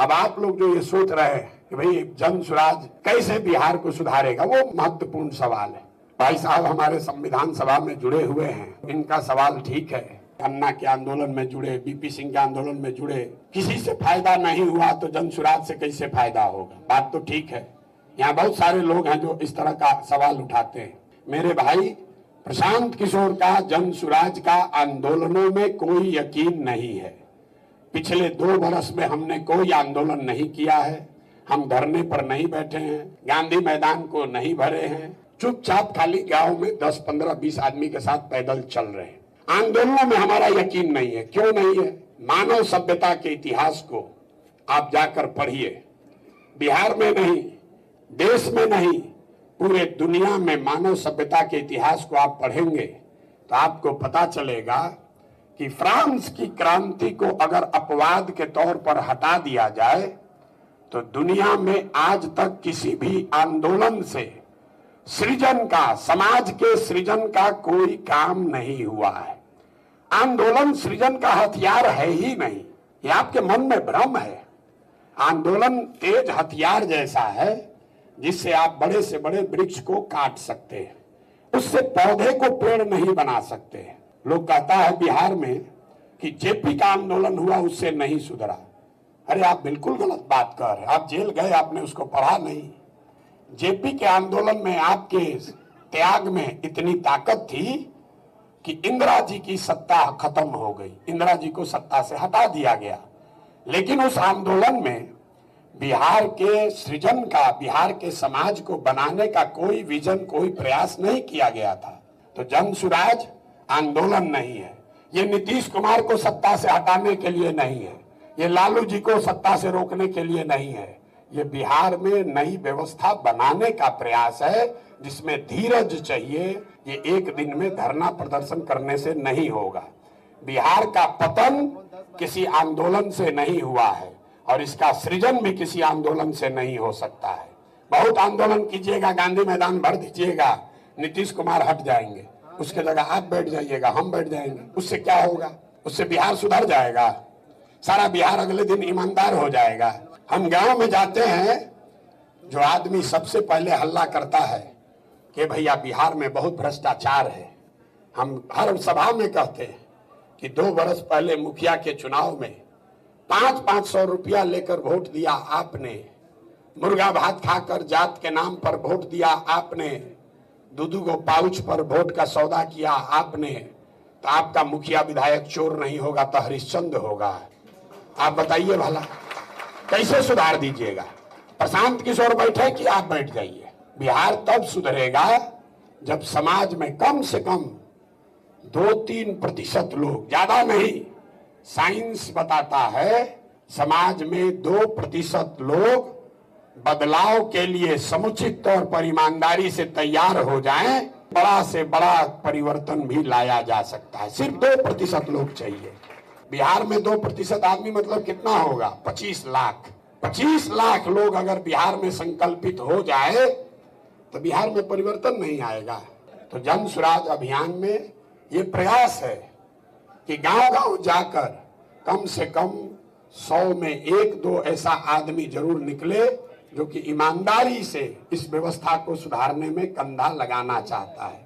अब आप लोग जो ये सोच रहे हैं कि भाई जन स्वराज कैसे बिहार को सुधारेगा, वो महत्वपूर्ण सवाल है। भाई साहब हमारे संविधान सभा में जुड़े हुए हैं, इनका सवाल ठीक है। अन्ना के आंदोलन में जुड़े, बीपी सिंह के आंदोलन में जुड़े, किसी से फायदा नहीं हुआ तो जन स्वराज से कैसे फायदा होगा? बात तो ठीक है। यहाँ बहुत सारे लोग हैं जो इस तरह का सवाल उठाते हैं। मेरे भाई प्रशांत किशोर का जन स्वराज का आंदोलनों में कोई यकीन नहीं है। पिछले 2 वर्ष में हमने कोई आंदोलन नहीं किया है, हम धरने पर नहीं बैठे हैं, गांधी मैदान को नहीं भरे हैं, चुपचाप खाली गांव में 10, 15, 20 आदमी के साथ पैदल चल रहे हैं। आंदोलनों में हमारा यकीन नहीं है। क्यों नहीं है? मानव सभ्यता के इतिहास को आप जाकर पढ़िए। बिहार में नहीं, देश में नहीं, पूरे दुनिया में मानव सभ्यता के इतिहास को आप पढ़ेंगे तो आपको पता चलेगा कि फ्रांस की क्रांति को अगर अपवाद के तौर पर हटा दिया जाए तो दुनिया में आज तक किसी भी आंदोलन से सृजन का, समाज के सृजन का कोई काम नहीं हुआ है। आंदोलन सृजन का हथियार है ही नहीं, ये आपके मन में भ्रम है। आंदोलन तेज हथियार जैसा है जिससे आप बड़े से बड़े वृक्ष को काट सकते हैं, उससे पौधे को पेड़ नहीं बना सकते। लोग कहता है बिहार में कि जेपी का आंदोलन हुआ उससे नहीं सुधरा। अरे आप बिल्कुल गलत बात कर रहे हैं। आप जेल गए, आपने उसको पढ़ा नहीं। जेपी के आंदोलन में आपके त्याग में इतनी ताकत थी कि इंदिरा जी की सत्ता खत्म हो गई, इंदिरा जी को सत्ता से हटा दिया गया। लेकिन उस आंदोलन में बिहार के सृजन का, बिहार के समाज को बनाने का कोई विजन, कोई प्रयास नहीं किया गया था। तो जन स्वराज आंदोलन नहीं है, ये नीतीश कुमार को सत्ता से हटाने के लिए नहीं है, ये लालू जी को सत्ता से रोकने के लिए नहीं है। ये बिहार में नई व्यवस्था बनाने का प्रयास है जिसमें धीरज चाहिए। ये एक दिन में धरना प्रदर्शन करने से नहीं होगा। बिहार का पतन किसी आंदोलन से नहीं हुआ है और इसका सृजन भी किसी आंदोलन से नहीं हो सकता है। बहुत आंदोलन कीजिएगा, गांधी मैदान भर दीजिएगा, नीतीश कुमार हट जाएंगे, उसके जगह आप बैठ जाइएगा, हम बैठ जाएंगे। उससे क्या होगा? उससे बिहार सुधर जाएगा? सारा बिहार अगले दिन ईमानदार हो जाएगा? हम गांव में जाते हैं, जो आदमी सबसे पहले हल्ला करता है कि भैया बिहार में बहुत भ्रष्टाचार है। हम हर सभा में कहते हैं कि 2 वर्ष पहले मुखिया के चुनाव में 500 रुपया लेकर वोट दिया आपने, मुर्गा भात खाकर जात के नाम पर वोट दिया आपने, 2 गो पाउच पर वोट का सौदा किया आपने। तो आपका मुखिया विधायक चोर नहीं होगा तो हरिश्चंद्र होगा? आप बताइए भला, कैसे सुधार दीजिएगा? प्रशांत किशोर बैठे कि आप बैठ जाइए। बिहार तब सुधरेगा जब समाज में कम से कम 2-3% लोग, ज्यादा नहीं, साइंस बताता है समाज में 2% लोग बदलाव के लिए समुचित तौर पर ईमानदारी से तैयार हो जाएं, बड़ा से बड़ा परिवर्तन भी लाया जा सकता है। सिर्फ 2% लोग चाहिए। बिहार में 2% आदमी मतलब कितना होगा? 25 लाख। 25 लाख लोग अगर बिहार में संकल्पित हो जाए तो बिहार में परिवर्तन नहीं आएगा। तो जन स्वराज अभियान में ये प्रयास है कि गांव-गांव जाकर कम से कम 100 में 1-2 ऐसा आदमी जरूर निकले जो कि ईमानदारी से इस व्यवस्था को सुधारने में कंधा लगाना चाहता है।